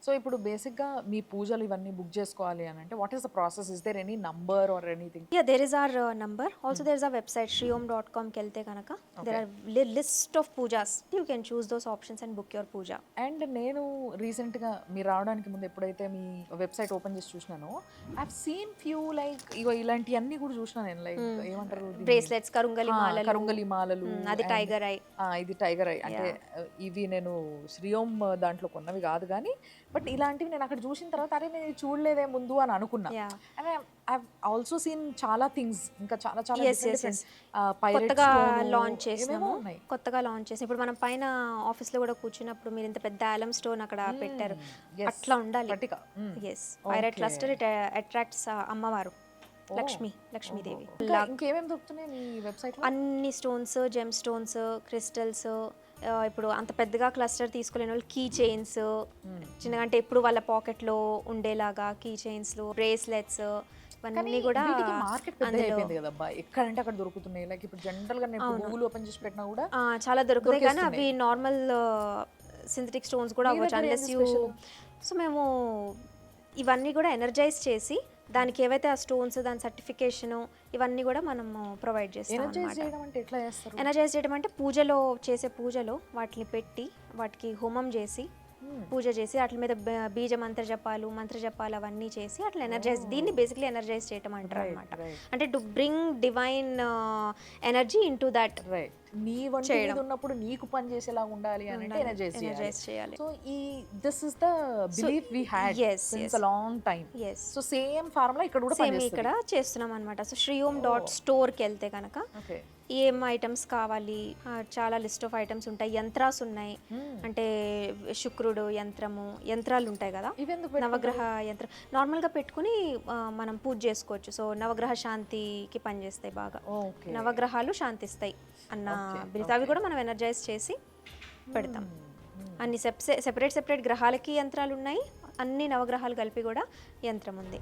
So ఇప్పుడు బేసిక్గా మీ పూజలు ఇవన్నీ బుక్ చేసుకోవాలి అని అంటే what is the process? Is there any number or anything? Yeah, there is our number. Also, there is a website shriyom.com kelte kanaka. There okay. are list of pujas. You can choose those options and book your puja. And నేను రీసెంట్గా మీరు రావడానికి ముందు ఎప్పుడైతే మీ website open చేసి చూసినానో I seen few like ఇగో ఇలాంటివన్నీ కూడా చూసిన నేను లైక్ ఏమంటారు దీన్ని? Bracelets, karungali malalu. కరుంగలి మాలలు అది and- tiger eye. ఇది టైగర్ ఐ అంటే ఇవి నేను శ్రీయోమ్ దాంట్లో కొన్నవి కాదు కానీ బట్ ఇలాంటివి నేను అక్కడ చూసిన తర్వాత అరే నేను ఇది చూడలేదే ముందు అని అనుకున్నా. Yeah. And I also seen చాలా థింగ్స్ ఇంకా చాలా చాలా Yes, yes, yes. కొత్తగా లాంచ్ చేసినాము. కొత్తగా లాంచ్ చేసి ఇప్పుడు మనం పైన ఆఫీస్ లో కూడా కూర్చున్నప్పుడు మీరు ఇంత పెద్ద ఆలం స్టోన్ అక్కడ పెట్టారు, అట్లా ఉండాలి. Yes, pyrite cluster it attracts అమ్మవారు లక్ష్మీదేవి. ఇంకేమేమి దొరుకుతున్నాయి మీ వెబ్సైట్? అన్ని స్టోన్స్, జెమ్ స్టోన్స్, క్రిస్టల్స్. ఇప్పుడు అంత పెద్దగా క్లస్టర్ తీసుకోలేని వాళ్ళు కీ చైన్స్, చిన్నగా అంటే ఎప్పుడు వాళ్ళ పాకెట్లో ఉండేలాగా కీ చైన్స్లు, బ్రేస్లెట్స్, ఇవన్నీ కూడా మార్కెట్ పెద్ద అయిపోయింది కదా అబ్బా, ఎక్కడంటే అక్కడ దొరుకుతున్నాయి. లైక్ ఇప్పుడు జనరల్ గా నేను గూగుల్ ఓపెన్ చేసి పెట్టినా కూడా చాలా దొరుకుతాయి, కానీ అవి నార్మల్ సింథటిక్ స్టోన్స్ కూడా అవ్వచ్చు అన్లెస్ యూ. సో మేము ఇవన్నీ కూడా ఎనర్జైజ్ చేసి దానికి ఏవైతే ఆ స్టోన్స్, దాని సర్టిఫికేషను ఇవన్నీ కూడా మనము ప్రొవైడ్ చేస్తాం. ఎనర్జైజ్ చేయడం అంటే పూజలో చేసే పూజలో వాటిని పెట్టి వాటికి హోమం చేసి పూజ చేసి వాటి మీద బీజ మంత్ర జపాలు అవన్నీ చేసి అట్లా ఎనర్జైజ్, దీన్ని బేసిక్లీ ఎనర్జైజ్ చేయటం అంటారు అనమాట. అంటే to bring divine energy in to that. నీ వంటి ఉన్నప్పుడు నీకు పని చేసేలా ఉండాలి అని అంటే ఎనర్జైజ్ చేయాలి. సో ఈ this is the belief we had since a long time. So same formula ఇక్కడ కూడా సేమ్ ఇక్కడ చేస్తున్నాం అనమాట. సో shriyom.store కి వెళ్తే కనుక ఏం ఐటమ్స్ కావాలి, చాలా లిస్ట్ ఆఫ్ ఐటమ్స్ ఉంటాయి. యంత్రాస్ ఉన్నాయి, అంటే శుక్రుడు యంత్రాలు ఉంటాయి కదా, నవగ్రహ యంత్రం నార్మల్గా పెట్టుకుని మనం పూజ చేసుకోవచ్చు. సో నవగ్రహ శాంతికి పనిచేస్తాయి బాగా, నవగ్రహాలు శాంతిస్తాయి అన్న బిల్తో అవి కూడా మనం ఎనర్జైజ్ చేసి పెడతాం. అన్ని సెపరేట్ గ్రహాలకి యంత్రాలు ఉన్నాయి, అన్ని నవగ్రహాలు కలిపి కూడా యంత్రం ఉంది.